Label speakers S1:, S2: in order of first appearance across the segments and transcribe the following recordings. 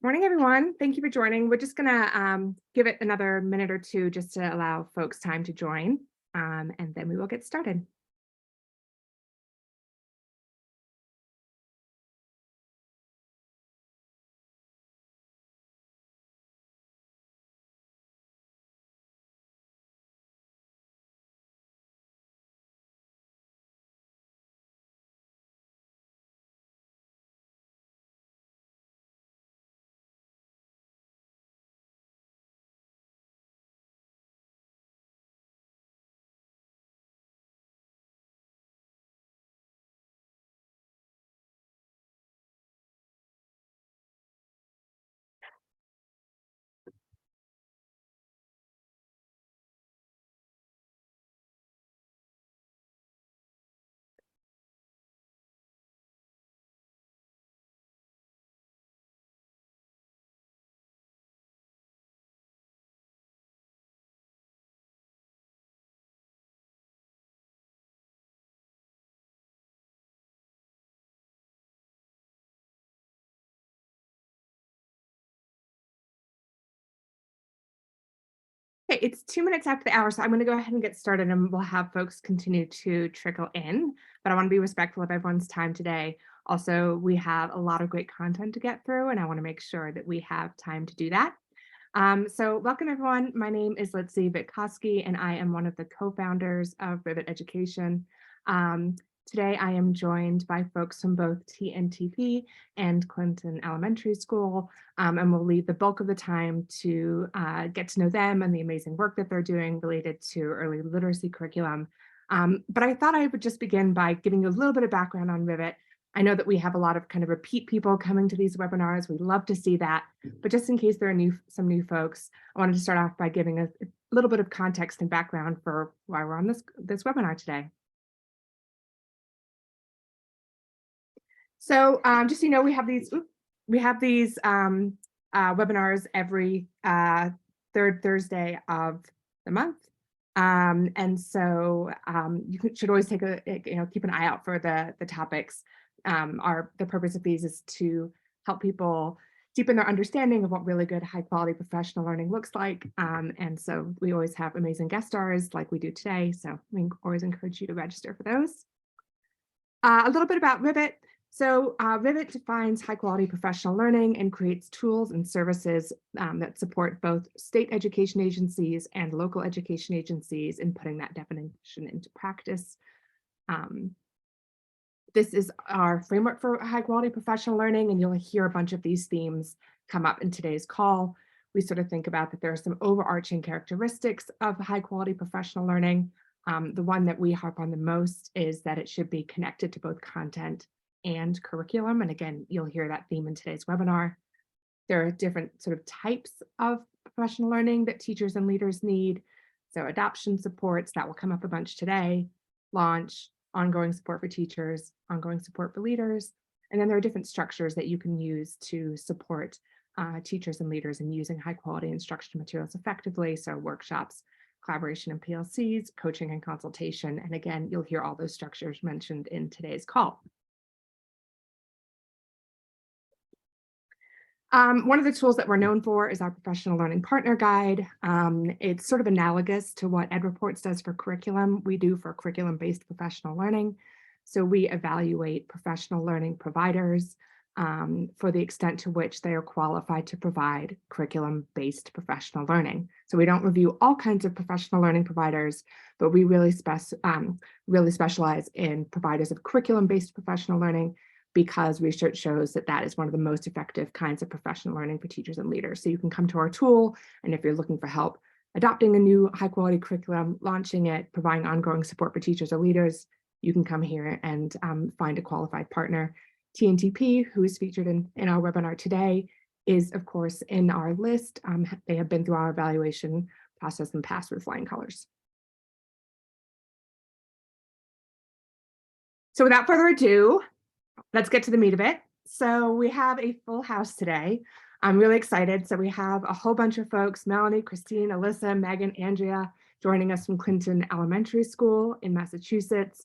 S1: Morning, everyone. Thank you for joining. We're just going to give it another minute or two just to allow folks time to join, and then we will get started. Okay, it's 2 minutes after the hour, so I'm going to go ahead and get started, and we'll have folks continue to trickle in. But I want to be respectful of everyone's time today. Also, we have a lot of great content to get through, and I want to make sure that we have time to do that. So welcome everyone. My name is Litzy Witkowski, and I am one of the co-founders of Rivet Education. Um, Today I am joined by folks from both TNTP and Clinton Elementary School, and we'll leave the bulk of the time to get to know them and the amazing work that they're doing related to early literacy curriculum. But I thought I would just begin by giving you a little bit of background on Rivet. I know that we have a lot of kind of repeat people coming to these webinars. We love to see that. But just in case there are some new folks, I wanted to start off by giving a little bit of context and background for why we're on this webinar today. So just so you know, we have these webinars every third Thursday of the month. And so should always take keep an eye out for the topics. The purpose of these is to help people deepen their understanding of what really good high quality professional learning looks like. And so we always have amazing guest stars like we do today. So we always encourage you to register for those. A little bit about Rivet. So Rivet defines high quality professional learning and creates tools and services that support both state education agencies and local education agencies in putting that definition into practice. This is our framework for high quality professional learning, and you'll hear a bunch of these themes come up in today's call. We sort of think about that there are some overarching characteristics of high quality professional learning. The one that we harp on the most is that it should be connected to both content and curriculum. And again, you'll hear that theme in today's webinar. There are different sort of types of professional learning that teachers and leaders need. So adoption supports, that will come up a bunch today, launch, ongoing support for teachers, ongoing support for leaders. And then there are different structures that you can use to support teachers and leaders in using high quality instructional materials effectively. So workshops, collaboration and PLCs, coaching and consultation. And again, you'll hear all those structures mentioned in today's call. One of the tools that we're known for is our Professional Learning Partner Guide. It's sort of analogous to what EdReports does for curriculum, we do for curriculum-based professional learning. So we evaluate professional learning providers for the extent to which they are qualified to provide curriculum-based professional learning. So we don't review all kinds of professional learning providers, but we really specialize in providers of curriculum-based professional learning, because research shows that that is one of the most effective kinds of professional learning for teachers and leaders. So you can come to our tool, and if you're looking for help adopting a new high quality curriculum, launching it, providing ongoing support for teachers or leaders, you can come here and find a qualified partner. TNTP, who is featured in our webinar today, is of course in our list. They have been through our evaluation process and passed with flying colors. So without further ado, let's get to the meat of it. So we have a full house today. I'm really excited. So we have a whole bunch of folks, Melanie, Christine, Alyssa, Megan, Andrea, joining us from Clinton Elementary School in Massachusetts.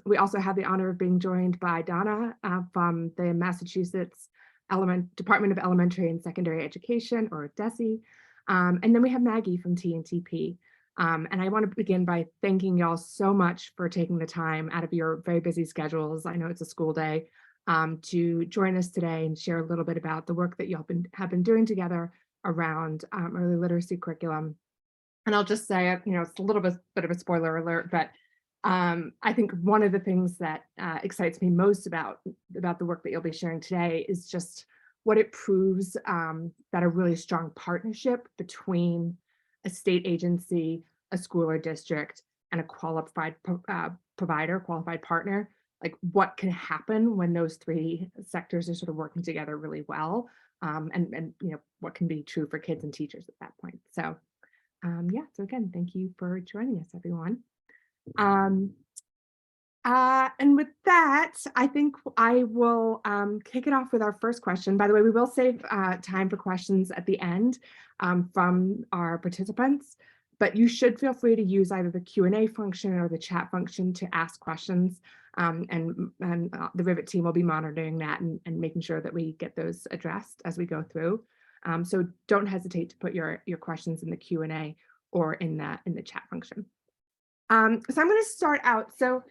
S1: We also have the honor of being joined by Donna from the Massachusetts Department of Elementary and Secondary Education, or DESE. And then we have Maggie from TNTP. And I want to begin by thanking y'all so much for taking the time out of your very busy schedules. I know it's a school day, to join us today and share a little bit about the work that y'all have been doing together around early literacy curriculum. And I'll just say, it's a little bit of a spoiler alert, but I think one of the things that excites me most about the work that you'll be sharing today is just what it proves, that a really strong partnership between a state agency, a school or district, and a qualified provider, qualified partner, like what can happen when those three sectors are sort of working together really well, and what can be true for kids and teachers at that point. So yeah, so again, thank you for joining us, everyone. And with that, I think I will kick it off with our first question. By the way, we will save time for questions at the end from our participants, but you should feel free to use either the Q&A function or the chat function to ask questions. And the Rivet team will be monitoring that and making sure that we get those addressed as we go through. So don't hesitate to put your questions in the Q&A or in the chat function. So I'm going to start out. So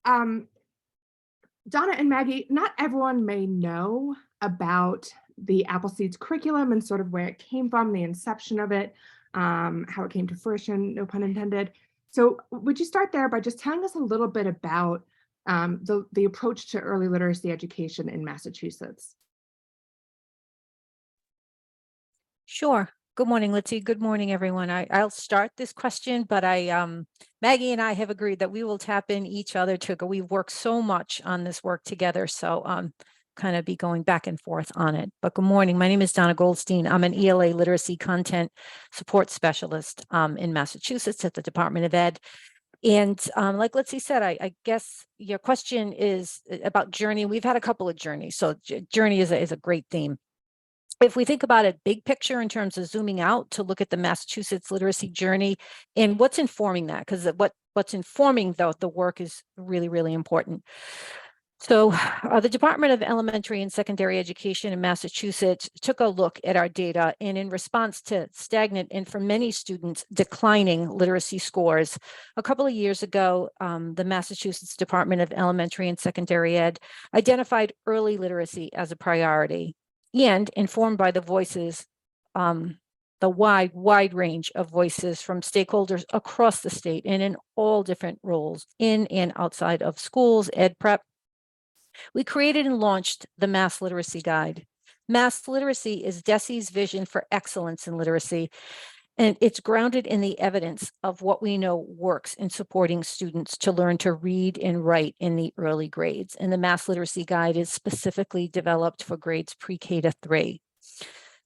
S1: Donna and Maggie, not everyone may know about the Appleseeds curriculum and sort of where it came from, the inception of it, how it came to fruition, no pun intended. So would you start there by just telling us a little bit about the approach to early literacy education in Massachusetts?
S2: Sure. Good morning, Litzy. Good morning, everyone. I'll start this question, but Maggie and I have agreed that we will tap in each other to go. We've worked so much on this work together, so kind of be going back and forth on it. But good morning. My name is Donna Goldstein. I'm an ELA literacy content support specialist in Massachusetts at the Department of Ed. And like Litzy said, I guess your question is about journey. We've had a couple of journeys, so journey is a great theme. If we think about it big picture in terms of zooming out to look at the Massachusetts literacy journey and what's informing that, because what's informing the work is really, really important. So the Department of Elementary and Secondary Education in Massachusetts took a look at our data, and in response to stagnant and for many students declining literacy scores, a couple of years ago, the Massachusetts Department of Elementary and Secondary Ed identified early literacy as a priority. And informed by the voices, the wide range of voices from stakeholders across the state and in all different roles in and outside of schools, ed prep, we created and launched the Mass Literacy Guide. Mass literacy is DESE's vision for excellence in literacy, and it's grounded in the evidence of what we know works in supporting students to learn to read and write in the early grades. And the Mass Literacy Guide is specifically developed for grades pre-K to 3.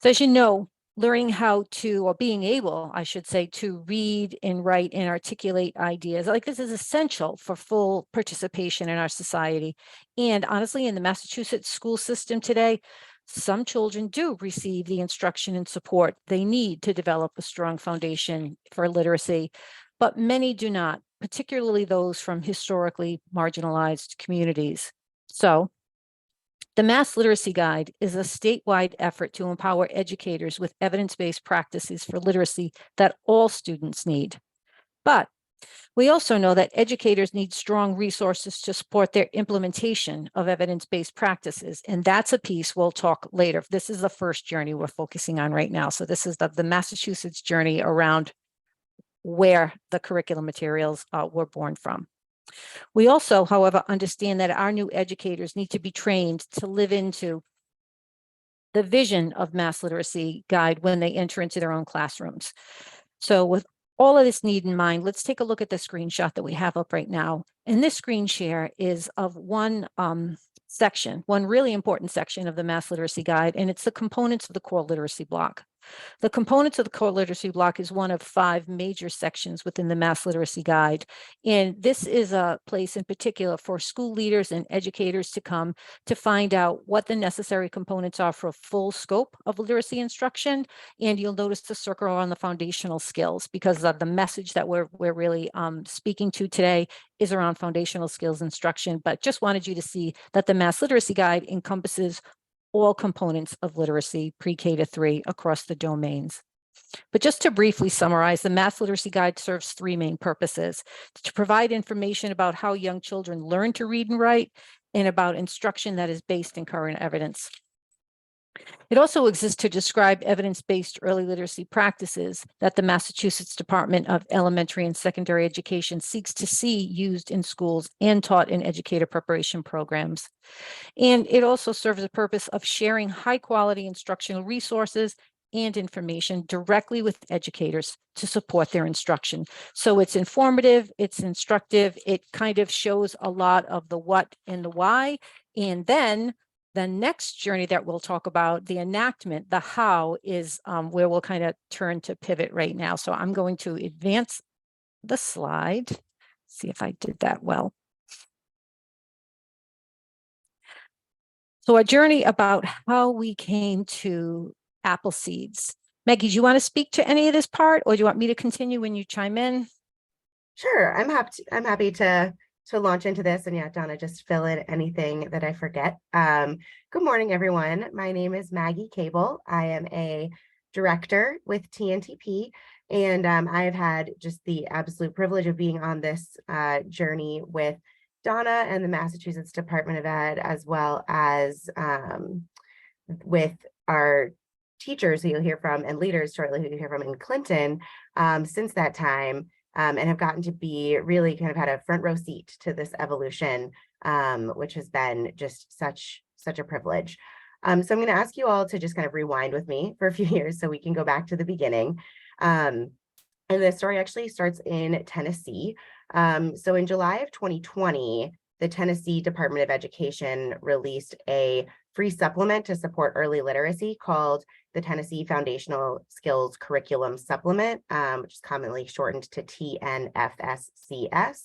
S2: So as you know, learning how to, or being able, I should say, to read and write and articulate ideas like this is essential for full participation in our society. And honestly, in the Massachusetts school system today, some children do receive the instruction and support they need to develop a strong foundation for literacy, but many do not, particularly those from historically marginalized communities. So the Mass Literacy Guide is a statewide effort to empower educators with evidence-based practices for literacy that all students need. But we also know that educators need strong resources to support their implementation of evidence-based practices. And that's a piece we'll talk later. This is the first journey we're focusing on right now. So this is the Massachusetts journey around where the curriculum materials were born from. We also, however, understand that our new educators need to be trained to live into the vision of Mass Literacy Guide when they enter into their own classrooms. So with all of this need in mind, let's take a look at the screenshot that we have up right now. And this screen share is of one section, one really important section of the Mass Literacy Guide, and it's the components of the core literacy block. The components of the core literacy block is one of 5 major sections within the Mass Literacy Guide. And this is a place in particular for school leaders and educators to come to find out what the necessary components are for a full scope of literacy instruction. And you'll notice the circle on the foundational skills, because the message that we're really speaking to today is around foundational skills instruction. But just wanted you to see that the Mass Literacy Guide encompasses all components of literacy pre-K to 3 across the domains. But just to briefly summarize, the Math Literacy Guide serves three main purposes: to provide information about how young children learn to read and write, and about instruction that is based in current evidence. It also exists to describe evidence-based early literacy practices that the Massachusetts Department of Elementary and Secondary Education seeks to see used in schools and taught in educator preparation programs. And it also serves the purpose of sharing high-quality instructional resources and information directly with educators to support their instruction. So it's informative, it's instructive, it kind of shows a lot of the what and the why. And then the next journey that we'll talk about, the enactment, the how, is where we'll kind of turn to pivot right now. So I'm going to advance the slide, see if I did that well. So a journey about how we came to apple seeds. Maggie, do you want to speak to any of this part, or do you want me to continue when you chime in?
S3: Sure, I'm happy to launch into this, and yeah, Donna, just fill in anything that I forget. Good morning, everyone. My name is Maggie Cable. I am a director with TNTP, and I've had just the absolute privilege of being on this journey with Donna and the Massachusetts Department of Ed, as well as with our teachers who you'll hear from and leaders shortly who you'll hear from in Clinton since that time, and have gotten to be really kind of had a front row seat to this evolution, which has been just such a privilege. So I'm going to ask you all to just kind of rewind with me for a few years so we can go back to the beginning. And the story actually starts in Tennessee. So in July of 2020, the Tennessee Department of Education released a free supplement to support early literacy called the Tennessee Foundational Skills Curriculum Supplement, which is commonly shortened to TNFSCS.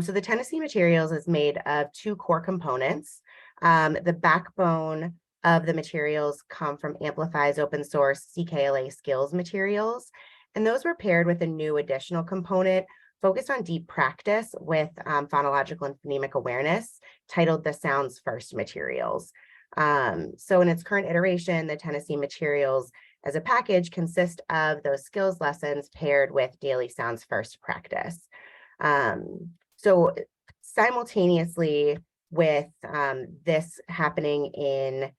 S3: So the Tennessee materials is made of two core components. The backbone of the materials come from Amplify's open source CKLA skills materials, and those were paired with a new additional component focused on deep practice with phonological and phonemic awareness, titled the Sounds First materials. So in its current iteration, the Tennessee materials as a package consist of those skills lessons paired with daily Sounds First practice. So simultaneously with this happening in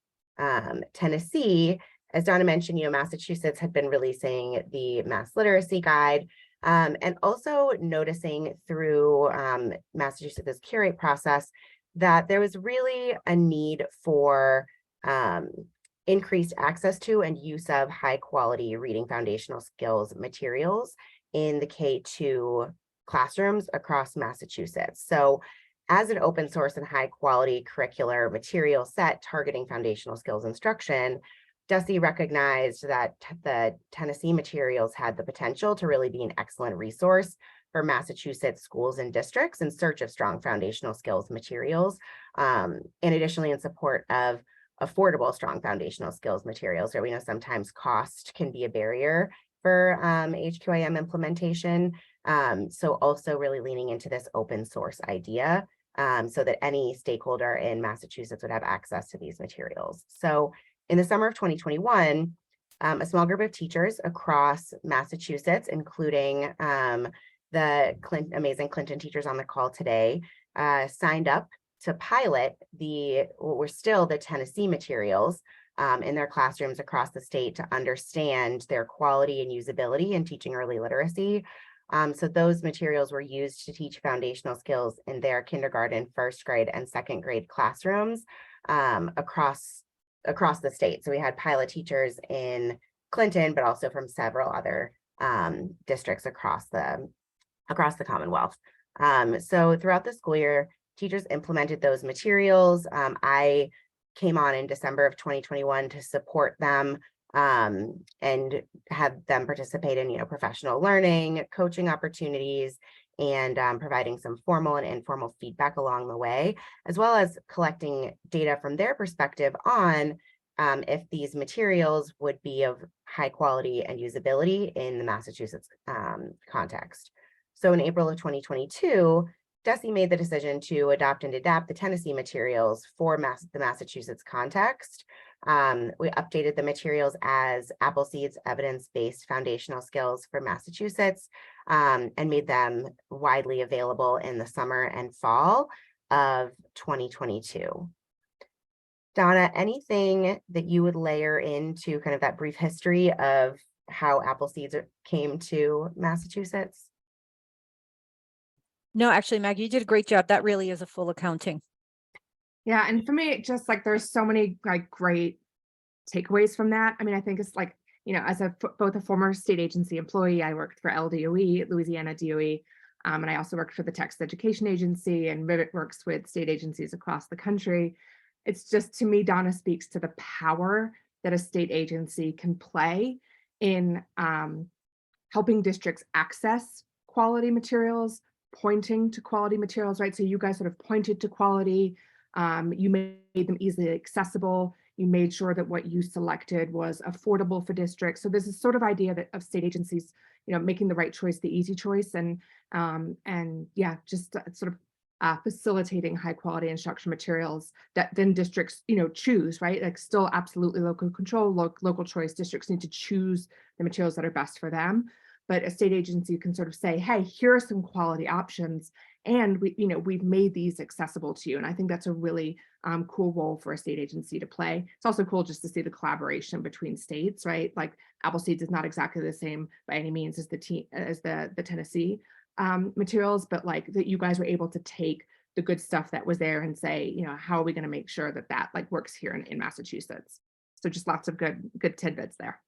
S3: Tennessee, as Donna mentioned, Massachusetts had been releasing the Mass Literacy Guide, and also noticing through Massachusetts' curate process that there was really a need for increased access to and use of high quality reading foundational skills materials in the K-2 classrooms across Massachusetts. So as an open source and high quality curricular material set targeting foundational skills instruction, DESE recognized that the Tennessee materials had the potential to really be an excellent resource for Massachusetts schools and districts in search of strong foundational skills materials, and additionally in support of affordable strong foundational skills materials, where we know sometimes cost can be a barrier for HQIM implementation. So also really leaning into this open source idea so that any stakeholder in Massachusetts would have access to these materials. So in the summer of 2021, a small group of teachers across Massachusetts, including the amazing Clinton teachers on the call today, signed up to pilot what were still the Tennessee materials in their classrooms across the state to understand their quality and usability in teaching early literacy. So those materials were used to teach foundational skills in their kindergarten, first grade, and second grade classrooms across the state. So we had pilot teachers in Clinton, but also from several other districts across the Commonwealth. So throughout the school year, teachers implemented those materials. I came on in December of 2021 to support them and have them participate in professional learning, coaching opportunities, and providing some formal and informal feedback along the way, as well as collecting data from their perspective on if these materials would be of high quality and usability in the Massachusetts context. So in April of 2022, DESE made the decision to adopt and adapt the Tennessee materials for the Massachusetts context. We updated the materials as Appleseed's evidence-based foundational skills for Massachusetts, and made them widely available in the summer and fall of 2022. Donna, anything that you would layer into kind of that brief history of how Appleseeds came to Massachusetts?
S2: No, actually, Maggie, you did a great job. That really is a full accounting.
S1: Yeah, and for me, it just like there's so many like great takeaways from that. I mean, I think it's like, as both a former state agency employee, I worked for LDOE, Louisiana DOE, and I also worked for the Texas Education Agency, and Rivet works with state agencies across the country. It's just, to me, Donna speaks to the power that a state agency can play in helping districts access quality materials, pointing to quality materials, right? So you guys sort of pointed to quality, you made them easily accessible, you made sure that what you selected was affordable for districts. So there's this sort of idea of state agencies, making the right choice, the easy choice, and yeah, just sort of facilitating high quality instruction materials that then districts, choose, right? Like still absolutely local control, local choice. Districts need to choose the materials that are best for them. But a state agency can sort of say, hey, here are some quality options, and we've made these accessible to you. And I think that's a really cool role for a state agency to play. It's also cool just to see the collaboration between states, right? Like Appleseeds is not exactly the same by any means as the Tennessee materials, but like that you guys were able to take the good stuff that was there and say, how are we going to make sure that that like works here in Massachusetts? So just lots of good tidbits there.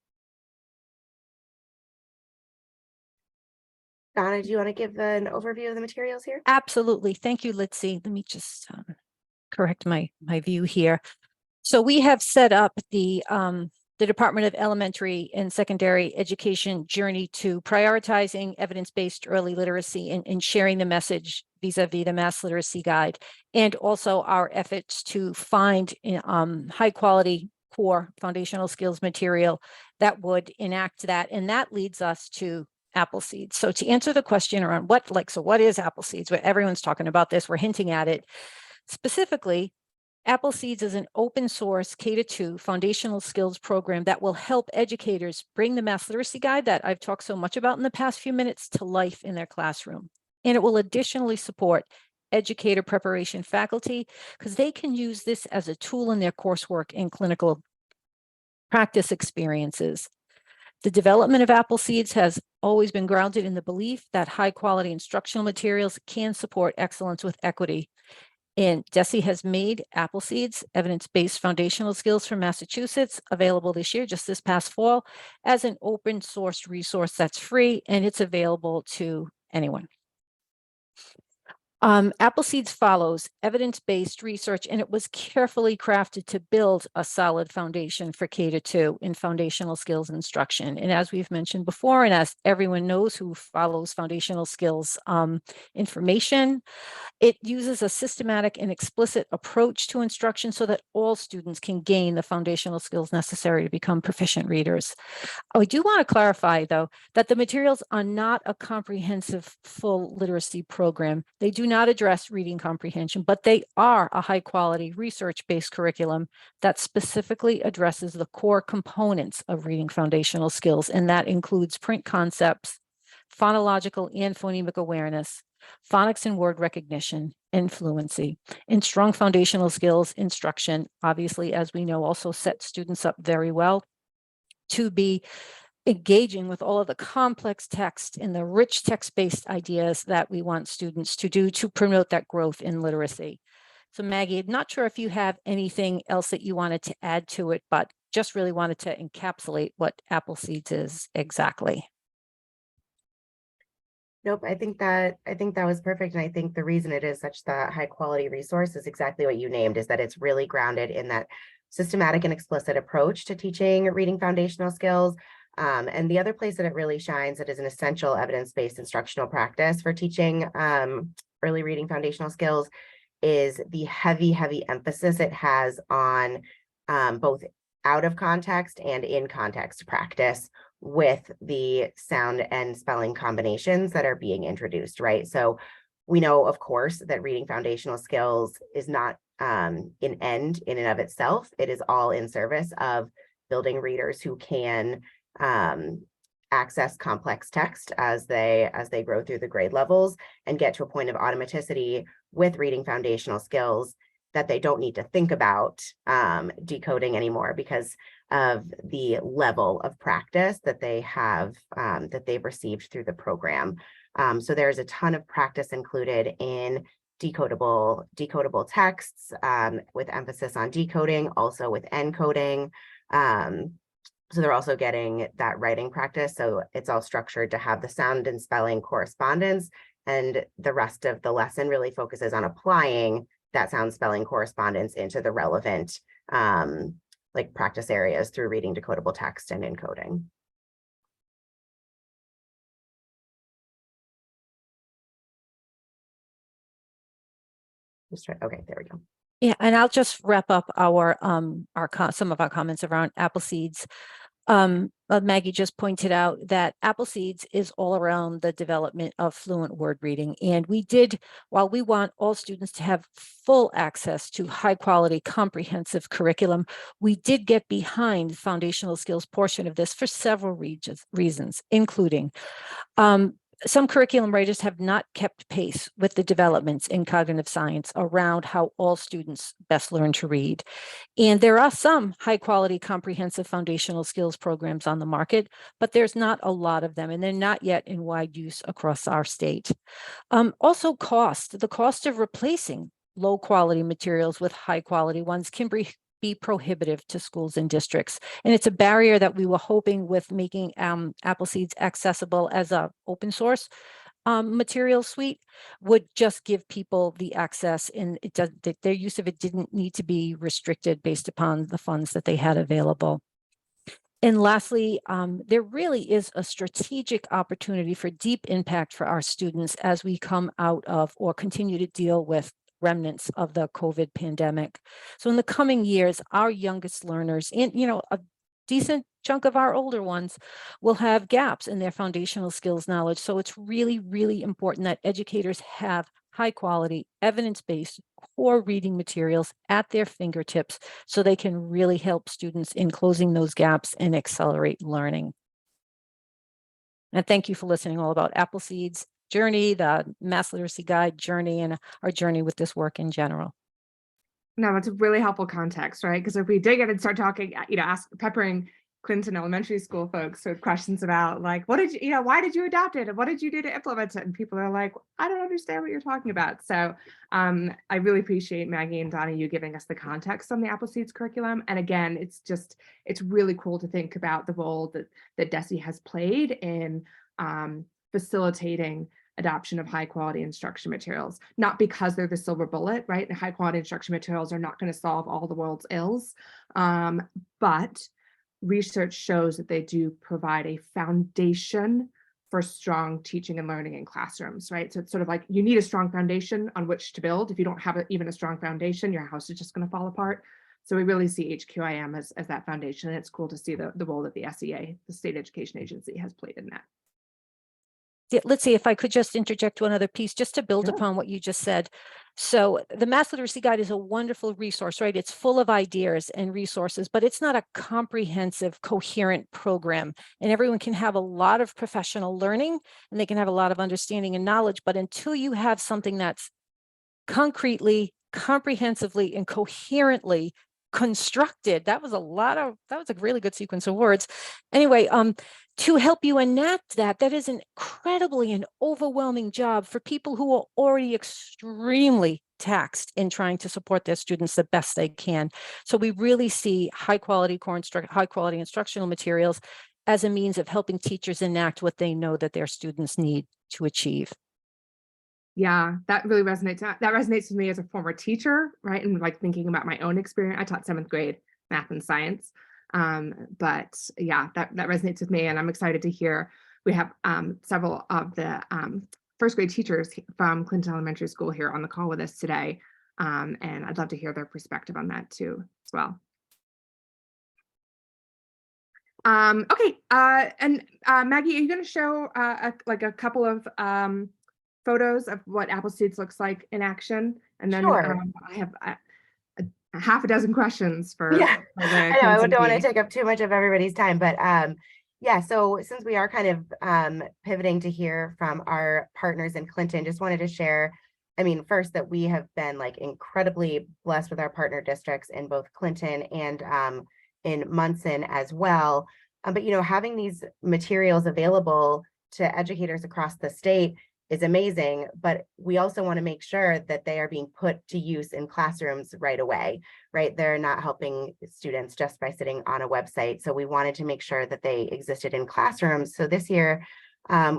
S3: Donna, do you want to give an overview of the materials here?
S2: Absolutely. Thank you, Litzy. Let me just correct my view here. So we have set up the Department of Elementary and Secondary Education journey to prioritizing evidence-based early literacy and sharing the message vis-a-vis the Mass Literacy Guide, and also our efforts to find high quality core foundational skills material that would enact that. And that leads us to Appleseeds. So to answer the question around what is Appleseeds? Where everyone's talking about this, we're hinting at it. Specifically, Appleseeds is an open source K-2 foundational skills program that will help educators bring the Mass Literacy Guide that I've talked so much about in the past few minutes to life in their classroom. And it will additionally support educator preparation faculty because they can use this as a tool in their coursework and clinical practice experiences. The development of Appleseeds has always been grounded in the belief that high quality instructional materials can support excellence with equity. And DESE has made Appleseeds evidence-based foundational skills for Massachusetts available this year, just this past fall, as an open source resource that's free, and it's available to anyone. Appleseeds follows evidence-based research, and it was carefully crafted to build a solid foundation for K-2 in foundational skills instruction. And as we've mentioned before, and as everyone knows who follows foundational skills information, it uses a systematic and explicit approach to instruction so that all students can gain the foundational skills necessary to become proficient readers. I do want to clarify, though, that the materials are not a comprehensive full literacy program. They do not address reading comprehension, but they are a high quality research-based curriculum that specifically addresses the core components of reading foundational skills, and that includes print concepts, phonological and phonemic awareness, phonics and word recognition, and fluency. And strong foundational skills instruction, obviously, as we know, also sets students up very well to be engaging with all of the complex text and the rich text-based ideas that we want students to do to promote that growth in literacy. So Maggie, I'm not sure if you have anything else that you wanted to add to it, but just really wanted to encapsulate what Appleseeds is exactly.
S3: Nope, I think that was perfect. And I think the reason it is such the high quality resource is exactly what you named, is that it's really grounded in that systematic and explicit approach to teaching reading foundational skills. And the other place that it really shines, it is an essential evidence-based instructional practice for teaching early reading foundational skills, is the heavy emphasis it has on both out of context and in context practice with the sound and spelling combinations that are being introduced, right? So We know, of course, that reading foundational skills is not an end in and of itself. It is all in service of building readers who can access complex text as they grow through the grade levels and get to a point of automaticity with reading foundational skills that they don't need to think about decoding anymore because of the level of practice that they have that they've received through the program. So there's a ton of practice included in decodable texts with emphasis on decoding, also with encoding. So they're also getting that writing practice. So it's all structured to have the sound and spelling correspondence, and the rest of the lesson really focuses on applying that sound spelling correspondence into the relevant like practice areas through reading decodable text and encoding. Okay, there we go.
S2: Yeah, and I'll just wrap up our some of our comments around Appleseeds. Maggie just pointed out that Appleseeds is all around the development of fluent word reading. And while we want all students to have full access to high quality comprehensive curriculum, we did get behind the foundational skills portion of this for several reasons, including some curriculum writers have not kept pace with the developments in cognitive science around how all students best learn to read. And there are some high quality comprehensive foundational skills programs on the market, but there's not a lot of them, and they're not yet in wide use across our state. Also the cost of replacing low quality materials with high quality ones can be prohibitive to schools and districts. And it's a barrier that we were hoping with making Appleseeds accessible as a open source material suite would just give people the access, and their use of it didn't need to be restricted based upon the funds that they had available. And lastly, there really is a strategic opportunity for deep impact for our students as we come out of or continue to deal with remnants of the COVID pandemic. So in the coming years, our youngest learners and, a decent chunk of our older ones will have gaps in their foundational skills knowledge. So it's really, really important that educators have high quality, evidence-based core reading materials at their fingertips so they can really help students in closing those gaps and accelerate learning. And thank you for listening all about Appleseeds journey, the Math Literacy Guide journey, and our journey with this work in general.
S1: No, it's a really helpful context, right? Because if we dig in and start talking, peppering Clinton Elementary School folks with questions about like, why did you adopt it? And what did you do to implement it? And people are like, I don't understand what you're talking about. So I really appreciate Maggie and Donna, you giving us the context on the Appleseeds curriculum. And again, it's really cool to think about the role that DESE has played in facilitating adoption of high quality instruction materials, not because they're the silver bullet, right? The high quality instruction materials are not going to solve all the world's ills, but research shows that they do provide a foundation for strong teaching and learning in classrooms, right? So it's sort of like you need a strong foundation on which to build. If you don't have even a strong foundation, your house is just going to fall apart. So we really see HQIM as that foundation, and it's cool to see the role that the SEA, the State Education Agency, has played in that.
S2: Yeah, let's see if I could just interject one other piece just to build upon what you just said. So the Math Literacy Guide is a wonderful resource, right? It's full of ideas and resources, but it's not a comprehensive, coherent program. And everyone can have a lot of professional learning and they can have a lot of understanding and knowledge, but until you have something that's concretely, comprehensively, and coherently constructed, that was a really good sequence of words. Anyway, to help you enact that is an incredibly and overwhelming job for people who are already extremely taxed in trying to support their students the best they can. So we really see high quality instructional materials as a means of helping teachers enact what they know that their students need to achieve.
S1: Yeah, that really resonates. That resonates with me as a former teacher, right? And like thinking about my own experience. I taught 7th grade math and science. But yeah, that resonates with me, and I'm excited to hear. We have several of the first grade teachers from Clinton Elementary School here on the call with us today. And I'd love to hear their perspective on that too, as well. Okay, and Maggie, are you going to show like a couple of photos of what Apple Seeds looks like in action, and then
S3: Sure.
S1: I have a half a dozen questions for,
S3: Yeah,
S1: for the
S3: I know I
S1: Clinton
S3: don't want to
S1: team.
S3: take up too much of everybody's time, but yeah, so since we are kind of pivoting to hear from our partners in Clinton, just wanted to share, I mean, first that we have been like incredibly blessed with our partner districts in both Clinton and in Munson as well. But you know, having these materials available to educators across the state is amazing, but we also want to make sure that they are being put to use in classrooms right away, right? They're not helping students just by sitting on a website. So we wanted to make sure that they existed in classrooms. So this year,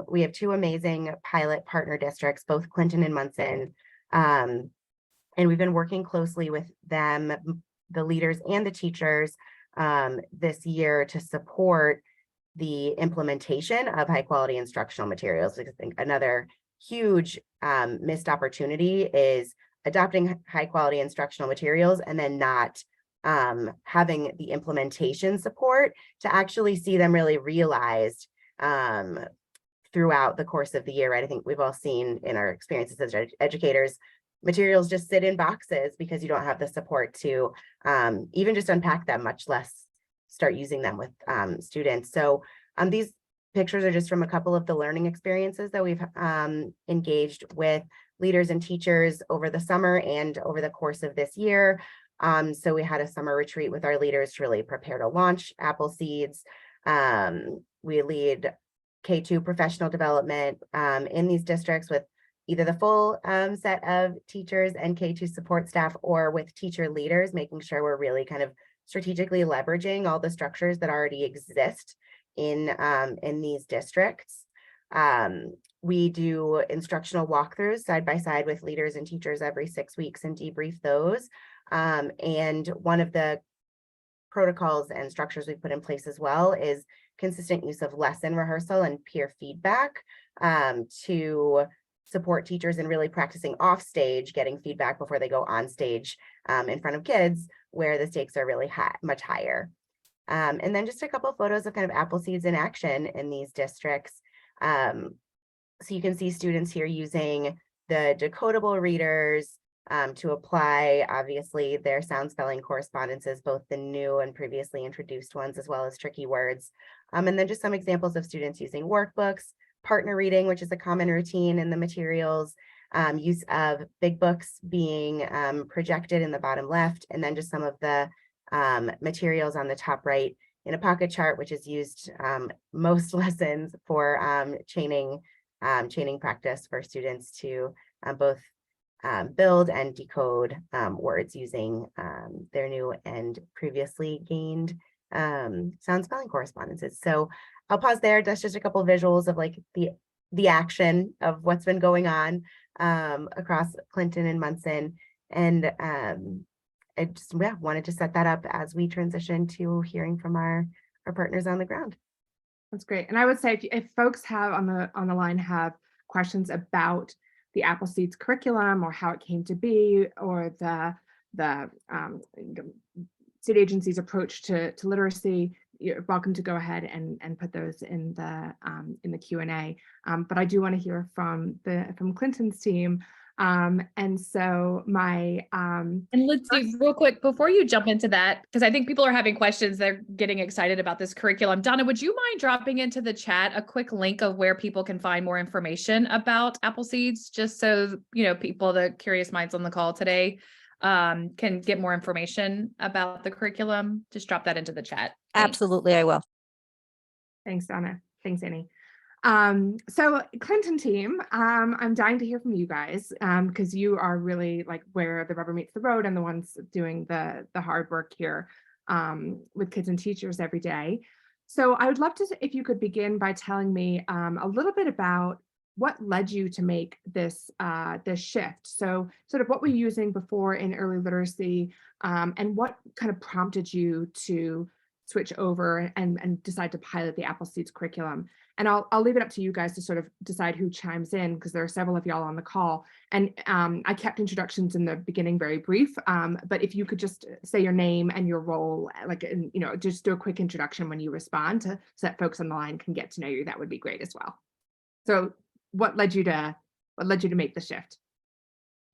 S3: we have two amazing pilot partner districts, both Clinton and Munson. And we've been working closely with them, the leaders and the teachers this year to support the implementation of high quality instructional materials. Because I think another huge missed opportunity is adopting high quality instructional materials and then not having the implementation support to actually see them really realized throughout the course of the year, right? I think we've all seen in our experiences as educators, materials just sit in boxes because you don't have the support to even just unpack them, much less start using them with students. So these pictures are just from a couple of the learning experiences that we've engaged with leaders and teachers over the summer and over the course of this year. So we had a summer retreat with our leaders to really prepare to launch Apple Seeds. We lead K2 professional development in these districts with either the full set of teachers and K2 support staff or with teacher leaders, making sure we're really kind of strategically leveraging all the structures that already exist in these districts. We do instructional walkthroughs side by side with leaders and teachers every 6 weeks and debrief those. And one of the protocols and structures we put in place as well is consistent use of lesson rehearsal and peer feedback to support teachers in really practicing off stage, getting feedback before they go on stage in front of kids where the stakes are really much higher. And then just a couple of photos of kind of Apple Seeds in action in these districts. So you can see students here using the decodable readers to apply, obviously, their sound spelling correspondences, both the new and previously introduced ones, as well as tricky words. And then just some examples of students using workbooks, partner reading, which is a common routine in the materials, use of big books being projected in the bottom left, and then just some of the materials on the top right in a pocket chart, which is used most lessons for chaining practice for students to both build and decode words using their new and previously gained sound spelling correspondences. So I'll pause there. That's just a couple of visuals of like the action of what's been going on across Clinton and Munson. And I just wanted to set that up as we transition to hearing from our partners on the ground.
S1: That's great. And I would say if folks have on the line have questions about the Apple Seeds curriculum or how it came to be, or the state agency's approach to literacy, you're welcome to go ahead and put those in the Q&A. But I do want to hear from Clinton's team. And so
S4: and let's see real quick before you jump into that, because I think people are having questions. They're getting excited about this curriculum. Donna, would you mind dropping into the chat a quick link of where people can find more information about Apple Seeds, just so, you know, people, the curious minds on the call today, can get more information about the curriculum? Just drop that into the chat. Thanks.
S2: Absolutely, I will.
S1: Thanks, Donna. Thanks, Annie. So Clinton team, I'm dying to hear from you guys because you are really like where the rubber meets the road and the ones doing the hard work here with kids and teachers every day. So I would love to, if you could begin by telling me a little bit about what led you to make this shift. So sort of what were you using before in early literacy and what kind of prompted you to switch over and decide to pilot the Apple Seeds curriculum. And I'll leave it up to you guys to sort of decide who chimes in because there are several of y'all on the call. And I kept introductions in the beginning very brief, but if you could just say your name and your role, like, you know, just do a quick introduction when you respond so that folks on the line can get to know you, that would be great as well. So what led you to what led you to make the shift?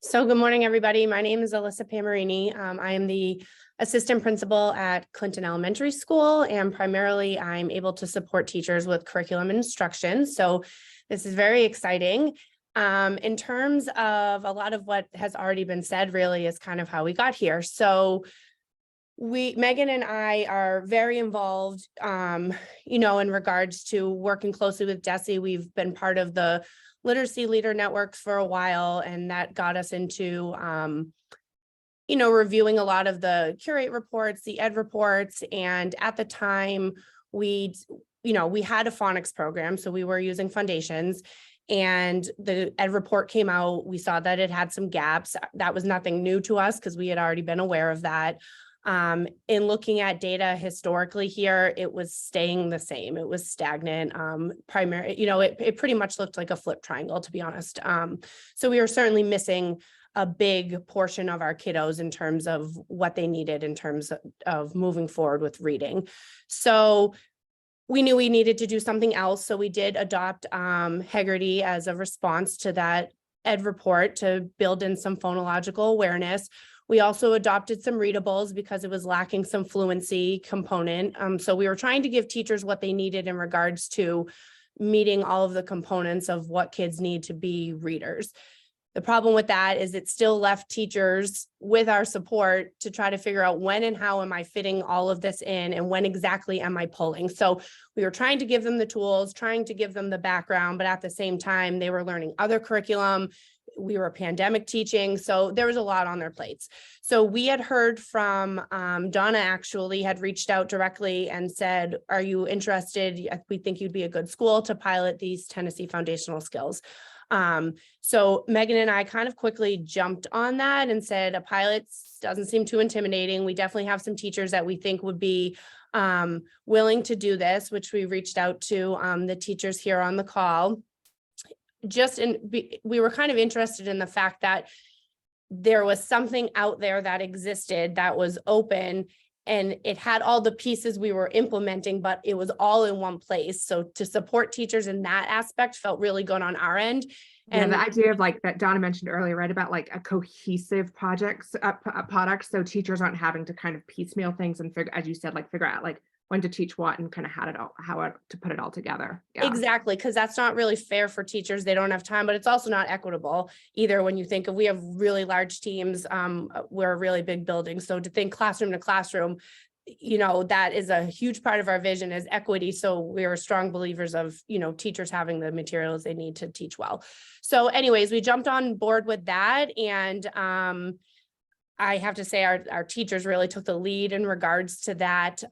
S5: So good morning, everybody. My name is Alyssa Pamarini. I am the assistant principal at Clinton Elementary School, and primarily I'm able to support teachers with curriculum and instruction. So this is very exciting. In terms of a lot of what has already been said, really is kind of how we got here. So Megan and I are very involved, in regards to working closely with DESE. We've been part of the Literacy Leader Networks for a while, and that got us into, reviewing a lot of the curate reports, the ed reports. And at the time we had a phonics program, so we were using foundations, and the ed report came out. We saw that it had some gaps. That was nothing new to us because we had already been aware of that. In looking at data historically here, it was staying the same. It was stagnant. It pretty much looked like a flip triangle, to be honest. So we were certainly missing a big portion of our kiddos in terms of what they needed in terms of moving forward with reading. So we knew we needed to do something else. So we did adopt Heggerty as a response to that ed report to build in some phonological awareness. We also adopted some readables because it was lacking some fluency component. So we were trying to give teachers what they needed in regards to meeting all of the components of what kids need to be readers. The problem with that is it still left teachers with our support to try to figure out when and how am I fitting all of this in, and when exactly am I pulling. So we were trying to give them the tools, trying to give them the background, but at the same time, they were learning other curriculum. We were pandemic teaching, so there was a lot on their plates. So we had heard from Donna, actually had reached out directly and said, are you interested? We think you'd be a good school to pilot these Tennessee foundational skills. So Megan and I kind of quickly jumped on that and said, a pilot doesn't seem too intimidating. We definitely have some teachers that we think would be willing to do this, which we reached out to the teachers here on the call. We were kind of interested in the fact that there was something out there that existed that was open, and it had all the pieces we were implementing, but it was all in one place. So to support teachers in that aspect felt really good on our end.
S1: And the idea of like that Donna mentioned earlier, right, about like a cohesive product, so teachers aren't having to kind of piecemeal things and figure, as you said, like figure out like when to teach what and kind of how to put it all together. Yeah.
S5: Exactly, because that's not really fair for teachers. They don't have time, but it's also not equitable either. When you think of, we have really large teams, we're a really big building. So to think classroom to classroom, that is a huge part of our vision is equity. So we're strong believers of, teachers having the materials they need to teach well. So anyways, we jumped on board with that. And I have to say our teachers really took the lead in regards to that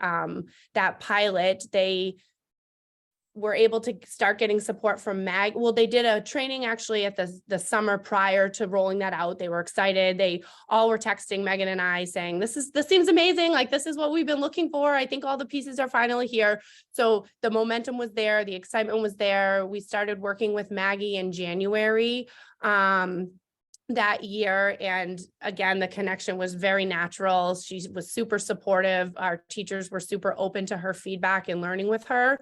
S5: pilot. They were able to start getting support from MAG. Well, they did a training actually at the summer prior to rolling that out. They were excited. They all were texting Megan and I saying, this seems amazing. Like, this is what we've been looking for. I think all the pieces are finally here. So the momentum was there. The excitement was there. We started working with Maggie in January that year. And again, the connection was very natural. She was super supportive. Our teachers were super open to her feedback and learning with her.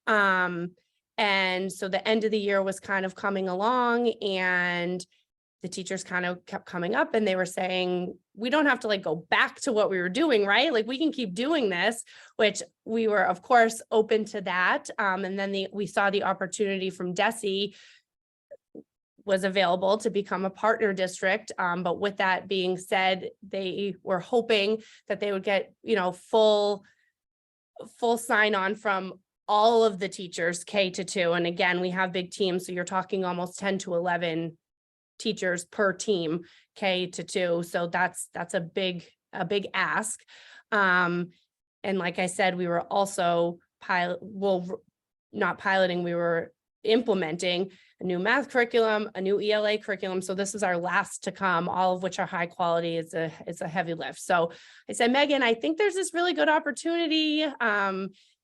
S5: And so the end of the year was kind of coming along, and the teachers kind of kept coming up and they were saying, we don't have to like go back to what we were doing, right? Like, we can keep doing this, which we were of course open to that. And then we saw the opportunity from DESE was available to become a partner district. But with that being said, they were hoping that they would get, full sign on from all of the teachers K-2. And again, we have big teams. So you're talking almost 10 to 11 teachers per team K-2. So that's a big ask. And like I said, we were also not piloting, we were implementing a new math curriculum, a new ELA curriculum. So this is our last to come, all of which are high quality. It's a heavy lift. So I said, Megan, I think there's this really good opportunity,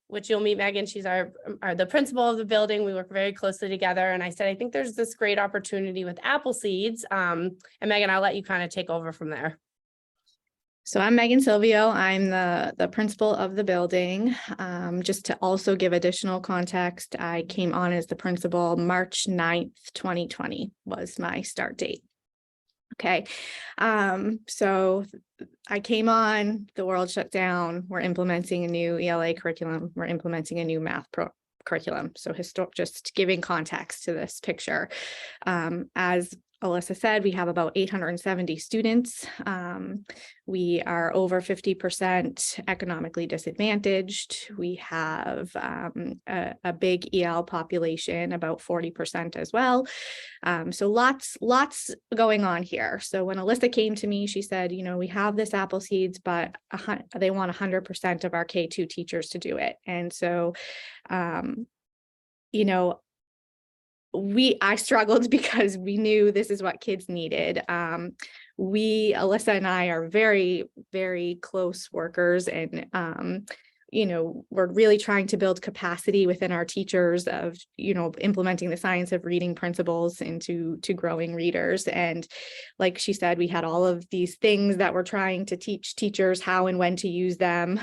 S5: which you'll meet Megan. She's the principal of the building. We work very closely together. And I said, I think there's this great opportunity with apple seeds. And Megan, I'll let you kind of take over from there.
S6: So I'm Megan Silvio. I'm the principal of the building. Just to also give additional context, I came on as the principal March 9th, 2020 was my start date. Okay, so I came on, the world shut down. We're implementing a new ELA curriculum. We're implementing a new math curriculum. So just giving context to this picture. As Alyssa said, we have about 870 students. We are over 50% economically disadvantaged. We have a big EL population, about 40% as well. So lots going on here. So when Alyssa came to me, she said, you know, we have this apple seeds, but they want 100% of our K2 teachers to do it. And so, you know, I struggled because we knew this is what kids needed. Alyssa and I are very, very close workers, and you know, we're really trying to build capacity within our teachers of, you know, implementing the science of reading principles into growing readers. And like she said, we had all of these things that we're trying to teach teachers how and when to use them,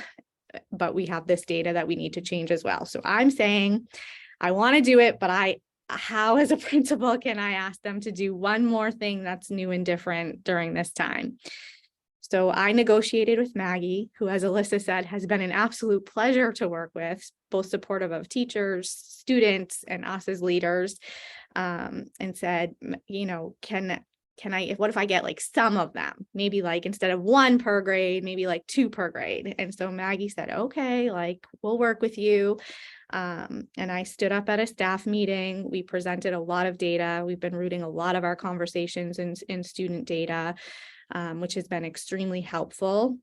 S6: but we have this data that we need to change as well. So I'm saying I want to do it, but how as a principal can I ask them to do one more thing that's new and different during this time? So I negotiated with Maggie, who, as Alyssa said, has been an absolute pleasure to work with, both supportive of teachers, students, and us as leaders, and said, you know, what if I get like some of them, maybe like instead of 1 per grade, maybe like 2 per grade. And so Maggie said, okay, like we'll work with you. And I stood up at a staff meeting. We presented a lot of data. We've been rooting a lot of our conversations in student data, which has been extremely helpful.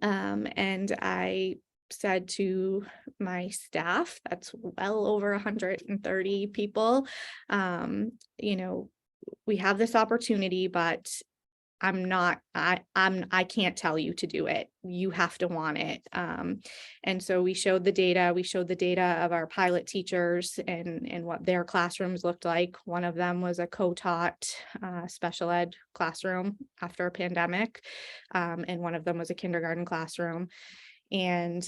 S6: And I said to my staff, that's well over 130 people, you know, we have this opportunity, but I can't tell you to do it. You have to want it. And so we showed the data of our pilot teachers and what their classrooms looked like. One of them was a co-taught special ed classroom after a pandemic. And one of them was a kindergarten classroom. And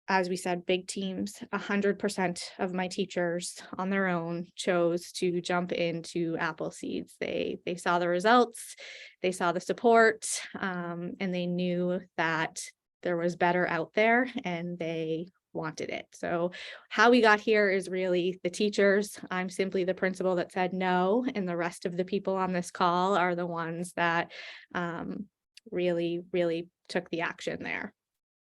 S6: as we said, big teams, 100% of my teachers on their own chose to jump into apple seeds. They saw the results, they saw the support, and they knew that there was better out there and they wanted it. So how we got here is really the teachers. I'm simply the principal that said no, and the rest of the people on this call are the ones that really, really took the action there.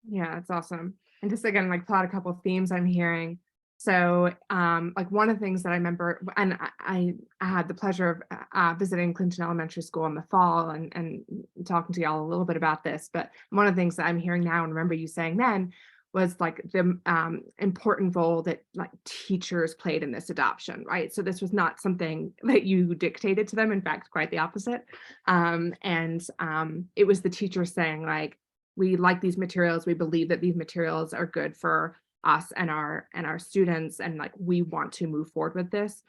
S1: Yeah, that's awesome. And just again, like plot a couple of themes I'm hearing. So like one of the things that I remember, and I had the pleasure of visiting Clinton Elementary School in the fall and talking to y'all a little bit about this, but one of the things that I'm hearing now and remember you saying then was like the important role that like teachers played in this adoption, right? So this was not something that you dictated to them, in fact, quite the opposite. It was the teachers saying like, we like these materials, we believe that these materials are good for us and our students, and like we want to move forward with this,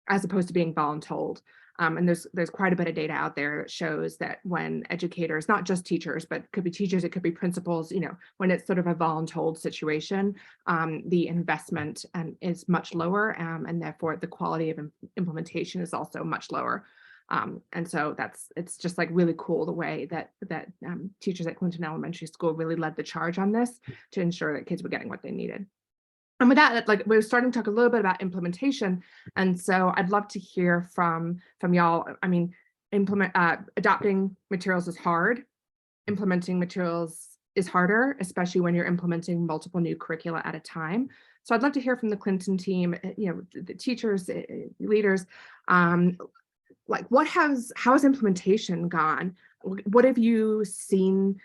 S1: as opposed to being voluntold. And there's quite a bit of data out there that shows that when educators, not just teachers, but it could be teachers, it could be principals, you know, when it's sort of a voluntold situation, the investment is much lower, and therefore the quality of implementation is also much lower. And so it's just like really cool the way that teachers at Clinton Elementary School really led the charge on this to ensure that kids were getting what they needed. And with that, like we're starting to talk a little bit about implementation. And so I'd love to hear from y'all. I mean, adopting materials is hard. Implementing materials is harder, especially when you're implementing multiple new curricula at a time. So I'd love to hear from the Clinton team, you know, the teachers, leaders, like how has implementation gone? What have you seen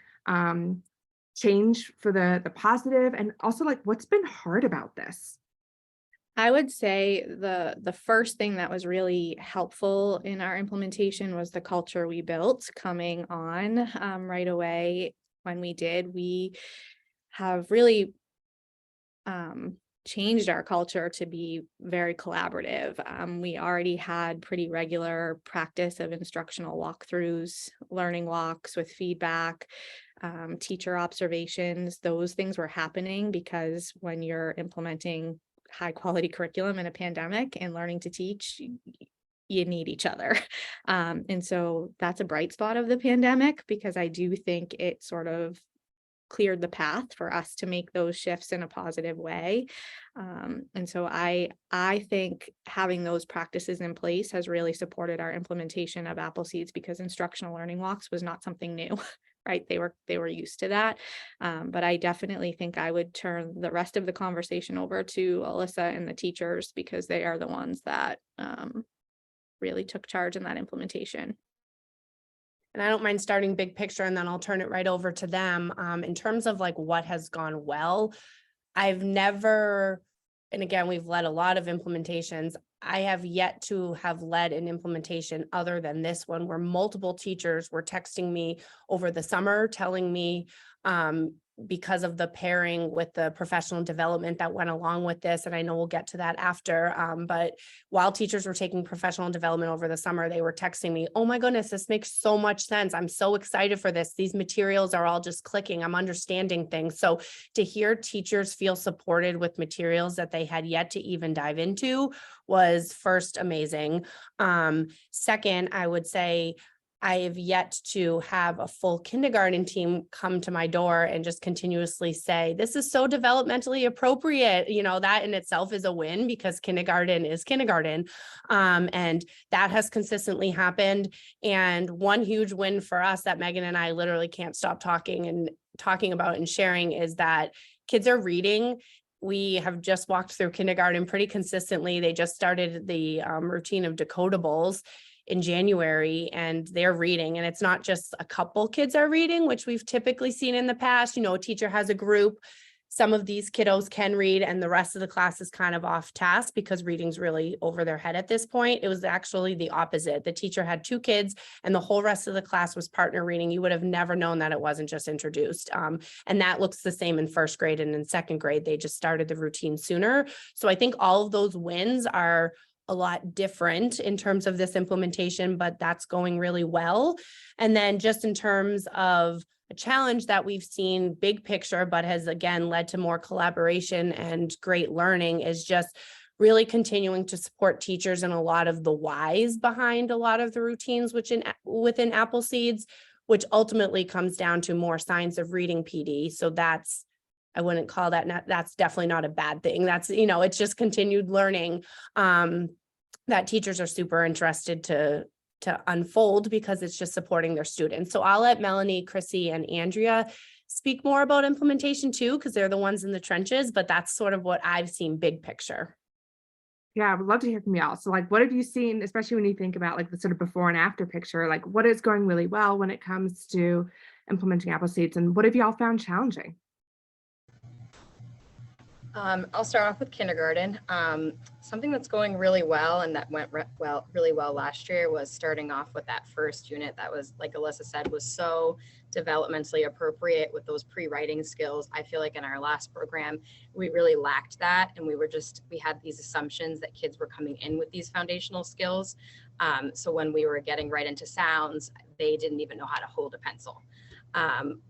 S1: change for the positive, and also like what's been hard about this?
S6: I would say the first thing that was really helpful in our implementation was the culture we built coming on right away. When we have really changed our culture to be very collaborative. We already had pretty regular practice of instructional walkthroughs, learning walks with feedback, teacher observations. Those things were happening because when you're implementing high quality curriculum in a pandemic and learning to teach, you need each other. And so that's a bright spot of the pandemic, because I do think it sort of cleared the path for us to make those shifts in a positive way. And so I think having those practices in place has really supported our implementation of Appleseeds, because instructional learning walks was not something new, right? They were used to that. But I definitely think I would turn the rest of the conversation over to Alyssa and the teachers, because they are the ones that really took charge in that implementation.
S5: And I don't mind starting big picture, and then I'll turn it right over to them. In terms of like what has gone well, I've never, and again, we've led a lot of implementations. I have yet to have led an implementation other than this one, where multiple teachers were texting me over the summer, telling me, because of the pairing with the professional development that went along with this, and I know we'll get to that after, but while teachers were taking professional development over the summer, they were texting me, oh my goodness, this makes so much sense. I'm so excited for this. These materials are all just clicking. I'm understanding things. So to hear teachers feel supported with materials that they had yet to even dive into was first amazing. Second, I would say, I have yet to have a full kindergarten team come to my door and just continuously say, this is so developmentally appropriate. You know, that in itself is a win, because kindergarten is kindergarten. And that has consistently happened. And one huge win for us that Megan and I literally can't stop talking about and sharing is that kids are reading. We have just walked through kindergarten pretty consistently. They just started the routine of decodables in January, and they're reading, and it's not just a couple kids are reading, which we've typically seen in the past. You know, a teacher has a group, some of these kiddos can read, and the rest of the class is kind of off task because reading's really over their head at this point. It was actually the opposite. The teacher had 2 kids and the whole rest of the class was partner reading. You would have never known that it wasn't just introduced. And that looks the same in 1st grade, and in 2nd grade, they just started the routine sooner. So I think all of those wins are a lot different in terms of this implementation, but that's going really well. And then just in terms of a challenge that we've seen big picture, but has again led to more collaboration and great learning, is just really continuing to support teachers in a lot of the whys behind a lot of the routines within Appleseeds, which ultimately comes down to more science of reading PD. So that's, I wouldn't call that, that's definitely not a bad thing. That's, you know, it's just continued learning that teachers are super interested to unfold, because it's just supporting their students. So I'll let Melanie, Chrissy, and Andrea speak more about implementation too, because they're the ones in the trenches, but that's sort of what I've seen big picture.
S1: Yeah, I would love to hear from y'all. So like, what have you seen, especially when you think about like the sort of before and after picture, like what is going really well when it comes to implementing Appleseeds, and what have y'all found challenging?
S7: I'll start off with kindergarten. Something that's going really well and that went really well last year was starting off with that first unit that was, like Alyssa said, was so developmentally appropriate with those pre-writing skills. I feel like in our last program, we really lacked that. And we had these assumptions that kids were coming in with these foundational skills. So when we were getting right into sounds, they didn't even know how to hold a pencil.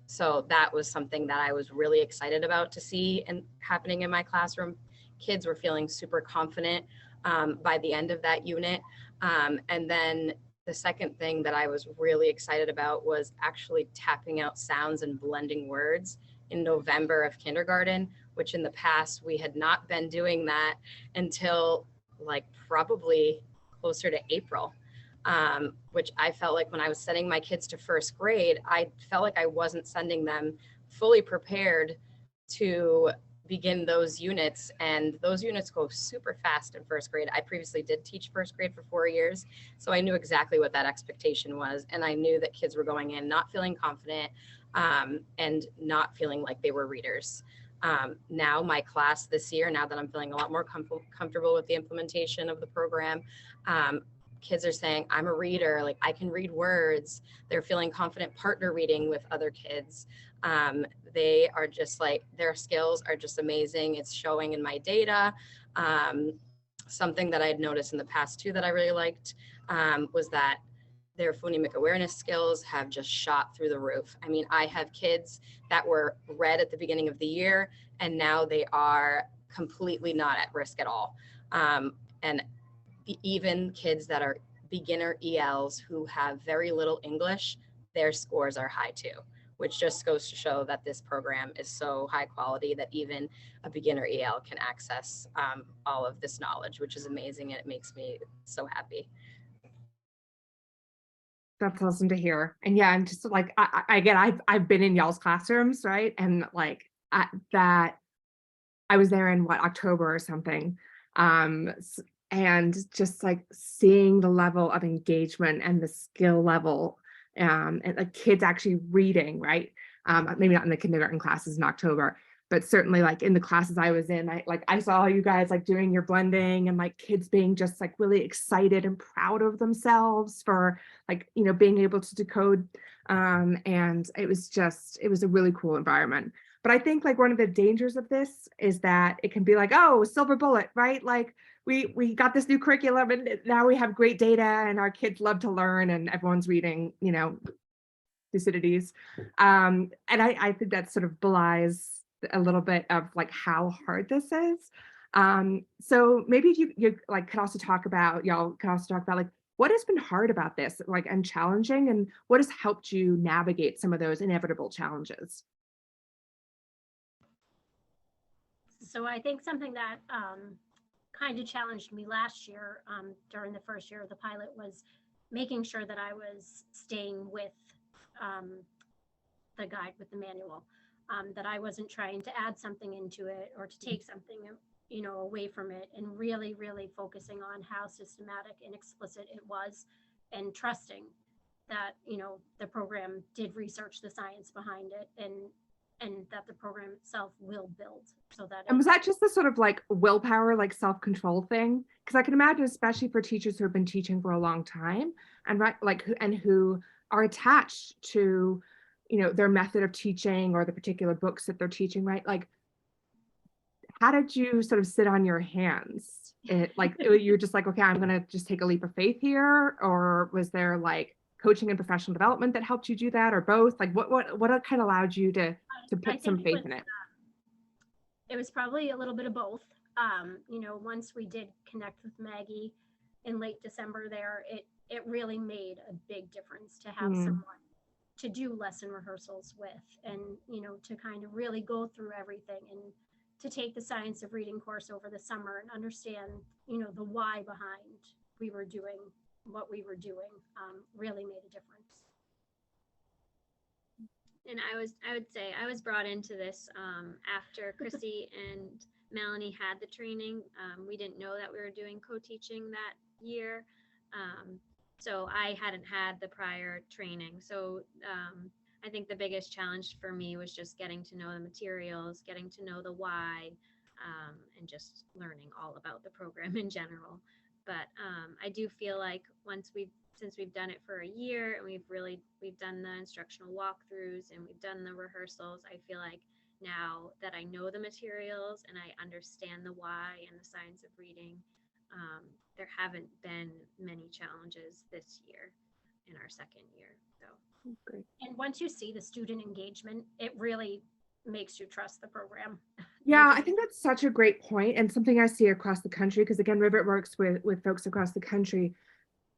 S7: So that was something that I was really excited about to see and happening in my classroom. Kids were feeling super confident by the end of that unit. And then the second thing that I was really excited about was actually tapping out sounds and blending words in November of kindergarten, which in the past we had not been doing that until like probably closer to April. Which I felt like when I was sending my kids to 1st grade, I felt like I wasn't sending them fully prepared to begin those units. And those units go super fast in 1st grade. I previously did teach 1st grade for 4 years. So I knew exactly what that expectation was. And I knew that kids were going in not feeling confident and not feeling like they were readers. Now my class this year, now that I'm feeling a lot more comfortable with the implementation of the program, kids are saying, I'm a reader, like I can read words. They're feeling confident partner reading with other kids. They are just like, their skills are just amazing. It's showing in my data. Something that I had noticed in the past too that I really liked was that their phonemic awareness skills have just shot through the roof. I mean, I have kids that were read at the beginning of the year, and now they are completely not at risk at all. And even kids that are beginner ELs who have very little English, their scores are high too, which just goes to show that this program is so high quality that even a beginner EL can access all of this knowledge, which is amazing, and it makes me so happy.
S1: That's awesome to hear. And yeah, I'm just like, I've been in y'all's classrooms, right? And like that, I was there in what, October or something. And just like seeing the level of engagement and the skill level, and like kids actually reading, right? Maybe not in the kindergarten classes in October, but certainly like in the classes I was in, I saw you guys like doing your blending and like kids being just like really excited and proud of themselves for like, you know, being able to decode. And it was a really cool environment. But I think like one of the dangers of this is that it can be like, oh, silver bullet, right? Like we got this new curriculum and now we have great data and our kids love to learn and everyone's reading, you know, Thucydides. And I think that sort of belies a little bit of like how hard this is. So maybe you like could also talk about, y'all could also talk about like what has been hard about this, like, and challenging, and what has helped you navigate some of those inevitable challenges.
S8: So I think something that kind of challenged me last year during the first year of the pilot was making sure that I was staying with the guide, with the manual, that I wasn't trying to add something into it or to take something, you know, away from it, and really, really focusing on how systematic and explicit it was, and trusting that, you know, the program did research the science behind it, and that the program itself will build so that.
S1: And was that just the sort of like willpower, like self-control thing? Because I can imagine, especially for teachers who have been teaching for a long time and who are attached to, you know, their method of teaching or the particular books that they're teaching, right? Like, how did you sort of sit on your hands? You're just like, okay, I'm going to just take a leap of faith here, or was there like coaching and professional development that helped you do that, or both? Like what kind of allowed you to put some faith in it?
S8: It was probably a little bit of both. You know, once we did connect with Maggie in late December there, it really made a big difference to have someone to do lesson rehearsals with, and, you know, to kind of really go through everything and to take the science of reading course over the summer and understand, you know, the why behind we were doing what we were doing, really made a difference.
S9: And I would say I was brought into this after Chrissy and Melanie had the training. We didn't know that we were doing co-teaching that year. So I hadn't had the prior training. So I think the biggest challenge for me was just getting to know the materials, getting to know the why, and just learning all about the program in general. But I do feel like since we've done it for a year and we've done the instructional walkthroughs and we've done the rehearsals, I feel like now that I know the materials and I understand the why and the science of reading, there haven't been many challenges this year in our second year. So,
S1: great.
S8: And once you see the student engagement, it really makes you trust the program.
S1: Yeah, I think that's such a great point, and something I see across the country, because again, Rivet works with folks across the country.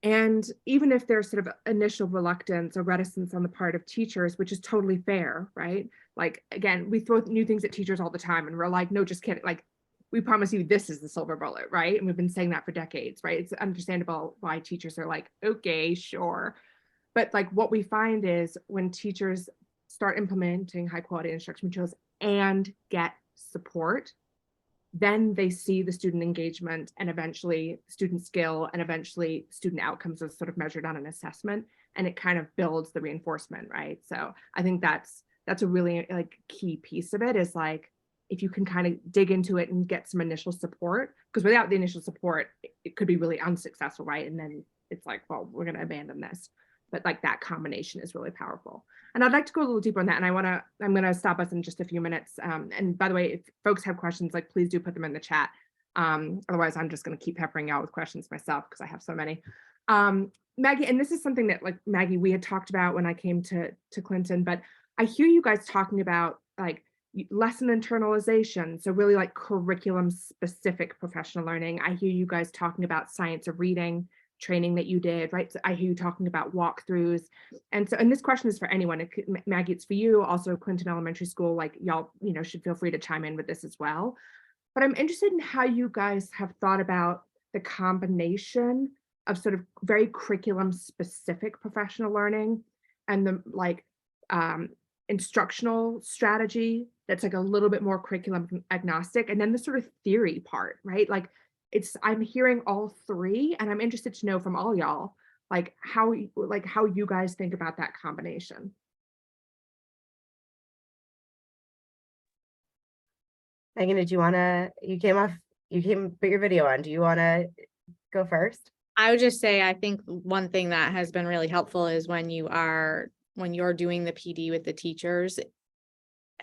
S1: And even if there's sort of initial reluctance or reticence on the part of teachers, which is totally fair, right? Like, again, we throw new things at teachers all the time and we're like, no, just kidding. Like, we promise you this is the silver bullet, right? And we've been saying that for decades, right? It's understandable why teachers are like, okay, sure. But like what we find is when teachers start implementing high quality instruction materials and get support, then they see the student engagement and eventually student skill and eventually student outcomes as sort of measured on an assessment, and it kind of builds the reinforcement, right? So I think that's a really like key piece of it, is like if you can kind of dig into it and get some initial support, because without the initial support it could be really unsuccessful, right? And then it's like, well, we're going to abandon this. But like that combination is really powerful. And I'd like to go a little deeper on that. And I'm going to stop us in just a few minutes. And by the way, if folks have questions, like please do put them in the chat. Otherwise, I'm just going to keep peppering out with questions myself because I have so many. Maggie, and this is something that like Maggie, we had talked about when I came to Clinton, but I hear you guys talking about like lesson internalization. So really like curriculum specific professional learning. I hear you guys talking about science of reading training that you did, right? So I hear you talking about walkthroughs. And so, and this question is for anyone, Maggie, it's for you, also Clinton Elementary School, like y'all, should feel free to chime in with this as well. But I'm interested in how you guys have thought about the combination of sort of very curriculum specific professional learning and the like instructional strategy that's like a little bit more curriculum agnostic, and then the sort of theory part, right? Like I'm hearing all three, and I'm interested to know from all y'all, like how you guys think about that combination.
S3: Megan, did you want to, you put your video on. Do you want to go first?
S6: I would just say, I think one thing that has been really helpful is when you're doing the PD with the teachers,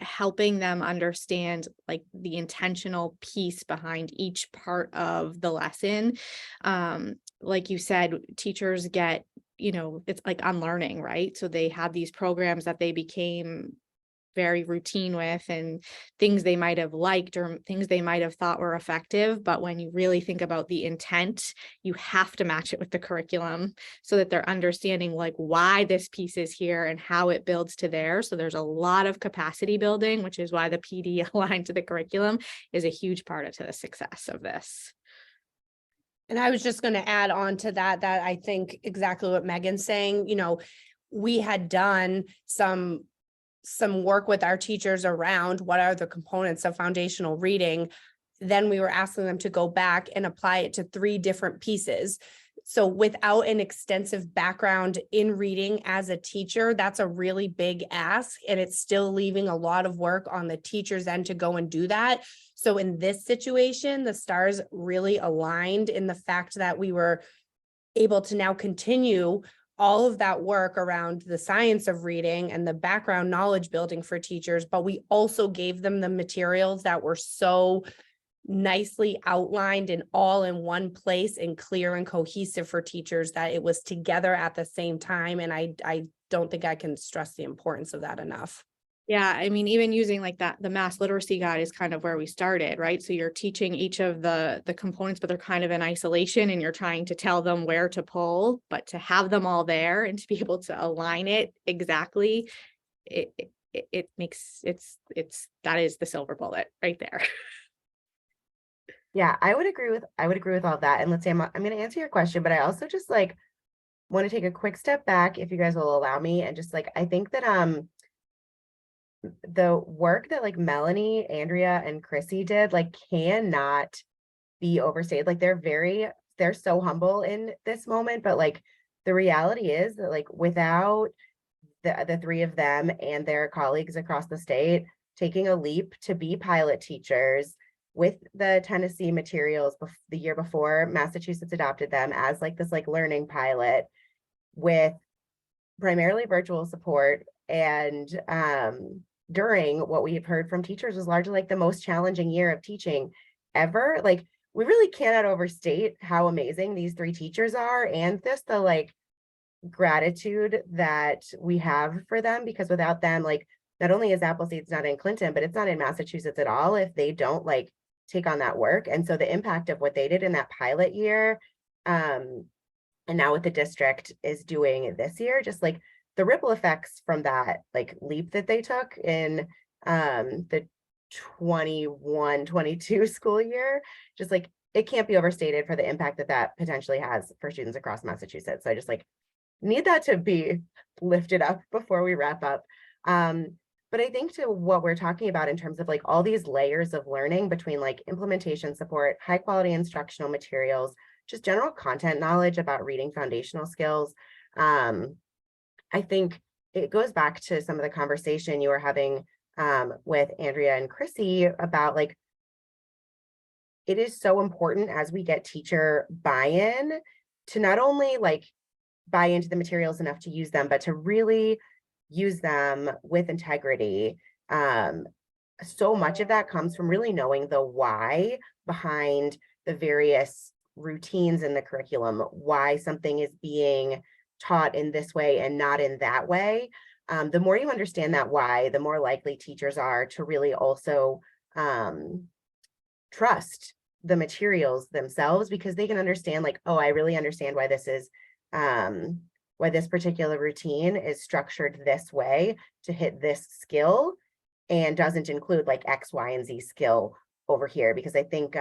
S6: helping them understand like the intentional piece behind each part of the lesson. Like you said, teachers get, it's like unlearning, right? So they have these programs that they became very routine with, and things they might have liked or things they might have thought were effective. But when you really think about the intent, you have to match it with the curriculum so that they're understanding like why this piece is here and how it builds to there. So there's a lot of capacity building, which is why the PD aligned to the curriculum is a huge part of the success of this.
S5: And I was just going to add on to that I think exactly what Megan's saying, we had done some work with our teachers around what are the components of foundational reading. Then we were asking them to go back and apply it to 3 different pieces. So without an extensive background in reading as a teacher, that's a really big ask, and it's still leaving a lot of work on the teacher's end to go and do that. So in this situation, the stars really aligned in the fact that we were able to now continue all of that work around the science of reading and the background knowledge building for teachers, but we also gave them the materials that were so nicely outlined and all in one place and clear and cohesive for teachers that it was together at the same time. And I don't think I can stress the importance of that enough.
S6: Yeah, I mean, even using like that, the mass literacy guide is kind of where we started, right? So you're teaching each of the components, but they're kind of in isolation, and you're trying to tell them where to pull, but to have them all there and to be able to align it exactly, it makes that is the silver bullet right there.
S3: Yeah, I would agree with all of that. And let's say I'm going to answer your question, but I also just like want to take a quick step back, if you guys will allow me, and just like I think that the work that like Melanie, Andrea, and Chrissy did like cannot be overstated. Like they're so humble in this moment, but like the reality is that like without the 3 of them and their colleagues across the state taking a leap to be pilot teachers with the Tennessee materials the year before Massachusetts adopted them as like this like learning pilot with primarily virtual support, and during what we've heard from teachers was largely like the most challenging year of teaching ever. Like we really cannot overstate how amazing these 3 teachers are, and just the like gratitude that we have for them, because without them, like not only is Appleseed's not in Clinton, but it's not in Massachusetts at all if they don't like take on that work. And so the impact of what they did in that pilot year, and now what the district is doing this year, just like the ripple effects from that like leap that they took in the 21-22 school year, just like it can't be overstated for the impact that potentially has for students across Massachusetts. So I just like need that to be lifted up before we wrap up. But I think to what we're talking about in terms of like all these layers of learning between like implementation support, high quality instructional materials, just general content knowledge about reading foundational skills. I think it goes back to some of the conversation you were having with Andrea and Chrissy about like, it is so important as we get teacher buy-in to not only like buy into the materials enough to use them, but to really use them with integrity. So much of that comes from really knowing the why behind the various routines in the curriculum, why something is being taught in this way and not in that way. The more you understand that why, the more likely teachers are to really also trust the materials themselves, because they can understand like, oh, I really understand why this is, why this particular routine is structured this way to hit this skill and doesn't include like X, Y, and Z skill over here. Because I think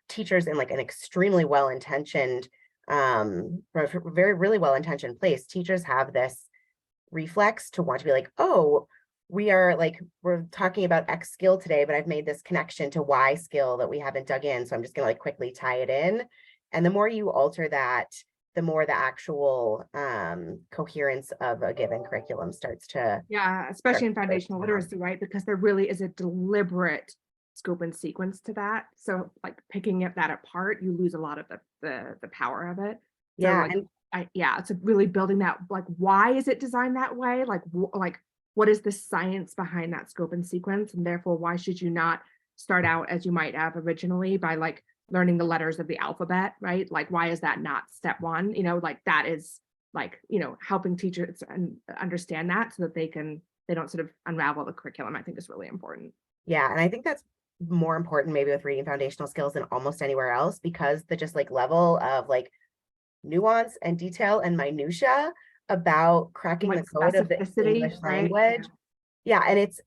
S3: teachers in like an extremely well-intentioned, really well-intentioned place, teachers have this reflex to want to be like, oh, we're talking about X skill today, but I've made this connection to Y skill that we haven't dug in. So I'm just gonna like quickly tie it in. And the more you alter that, the more the actual coherence of a given curriculum starts to.
S1: Yeah, especially in foundational literacy, right? Because there really is a deliberate scope and sequence to that. So like picking that apart, you lose a lot of the power of it. So
S3: Yeah,
S1: like, it's really building that, like, why is it designed that way? Like what is the science behind that scope and sequence? And therefore, why should you not start out as you might have originally by like learning the letters of the alphabet, right? Like, why is that not step one? Like that is like, helping teachers understand that so that they don't sort of unravel the curriculum, I think is really important.
S3: Yeah, and I think that's more important maybe with reading foundational skills than almost anywhere else, because the just like level of like nuance and detail and minutia about cracking
S1: Like
S3: the code of the English
S1: right?
S3: language. Yeah, and it's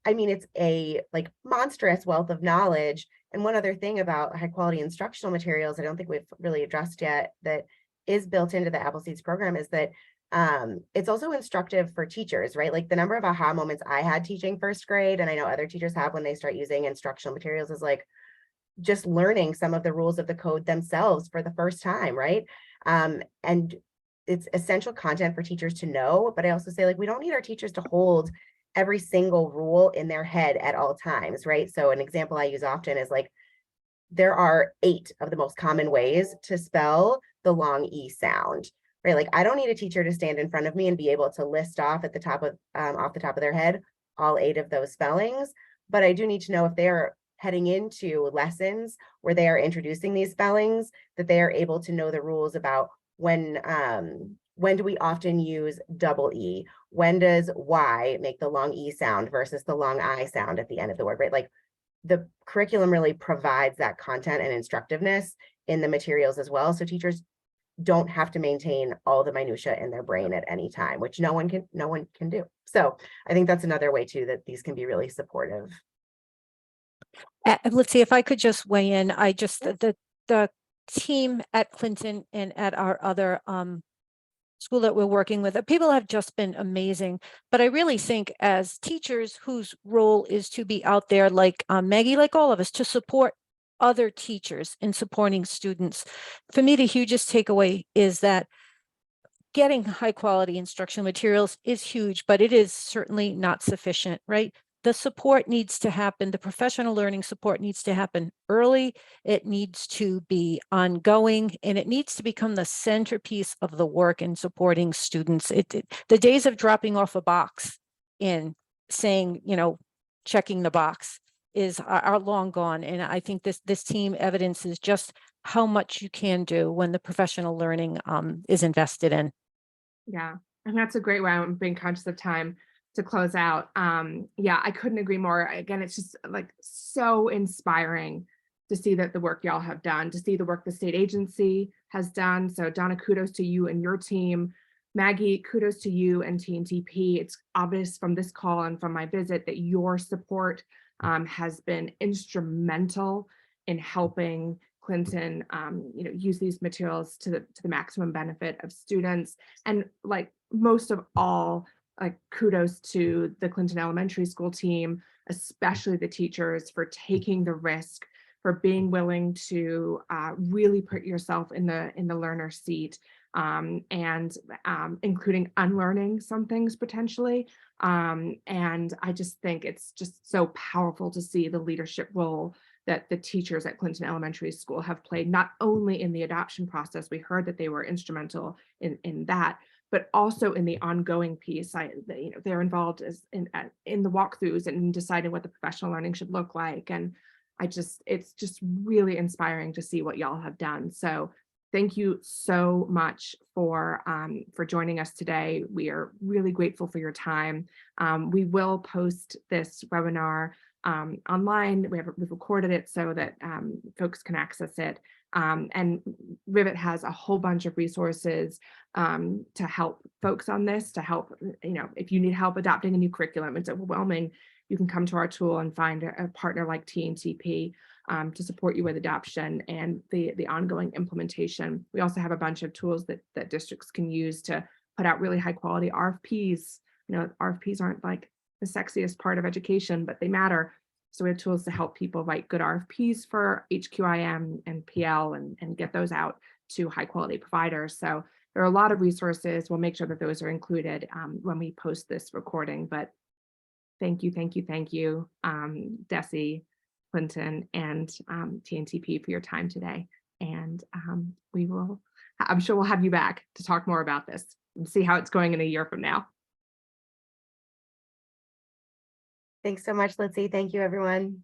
S3: a like monstrous wealth of knowledge. And one other thing about high quality instructional materials, I don't think we've really addressed yet, that is built into the Appleseeds program, is that it's also instructive for teachers, right? Like the number of aha moments I had teaching first grade, and I know other teachers have when they start using instructional materials, is like just learning some of the rules of the code themselves for the first time, right? And it's essential content for teachers to know, but I also say like, we don't need our teachers to hold every single rule in their head at all times, right? So an example I use often is like, there are 8 of the most common ways to spell the long E sound, right? Like I don't need a teacher to stand in front of me and be able to list off at the top of, off the top of their head, all 8 of those spellings. But I do need to know if they're heading into lessons where they are introducing these spellings, that they are able to know the rules about when do we often use double E? When does Y make the long E sound versus the long I sound at the end of the word, right? Like the curriculum really provides that content and instructiveness in the materials as well. So teachers don't have to maintain all the minutia in their brain at any time, which no one can do. So I think that's another way too, that these can be really supportive.
S2: Let's see if I could just weigh in. I just, the team at Clinton and at our other school that we're working with, people have just been amazing. But I really think as teachers whose role is to be out there, like Maggie, like all of us, to support other teachers in supporting students. For me, the hugest takeaway is that getting high quality instructional materials is huge, but it is certainly not sufficient, right? The support needs to happen. The professional learning support needs to happen early. It needs to be ongoing, and it needs to become the centerpiece of the work in supporting students. The days of dropping off a box and saying, checking the box are long gone. And I think this team evidences just how much you can do when the professional learning is invested in.
S1: Yeah, and that's a great way. I'm being conscious of time to close out. Yeah, I couldn't agree more. Again, it's just like so inspiring to see that the work y'all have done, to see the work the state agency has done. So Donna, kudos to you and your team. Maggie, kudos to you and TNTP. It's obvious from this call and from my visit that your support has been instrumental in helping Clinton, use these materials to the maximum benefit of students. And like most of all, like kudos to the Clinton Elementary School team, especially the teachers, for taking the risk, for being willing to really put yourself in the learner's seat, and including unlearning some things potentially. And I just think it's just so powerful to see the leadership role that the teachers at Clinton Elementary School have played not only in the adoption process, we heard that they were instrumental in that, but also in the ongoing piece. They're involved in the walkthroughs and in deciding what the professional learning should look like. And it's just really inspiring to see what y'all have done. So thank you so much for joining us today. We are really grateful for your time. We will post this webinar online. We've recorded it so that folks can access it. And Rivet has a whole bunch of resources to help folks on this, to help, if you need help adopting a new curriculum, it's overwhelming. You can come to our tool and find a partner like TNTP to support you with adoption and the ongoing implementation. We also have a bunch of tools that districts can use to put out really high quality RFPs. RFPs aren't like the sexiest part of education, but they matter. So we have tools to help people write good RFPs for HQIM and PL and get those out to high quality providers. So there are a lot of resources. We'll make sure that those are included when we post this recording. But thank you, Desi, Clinton, and TNTP for your time today. And I'm sure we'll have you back to talk more about this and see how it's going in a year from now.
S3: Thanks so much, Litzy. Thank you, everyone.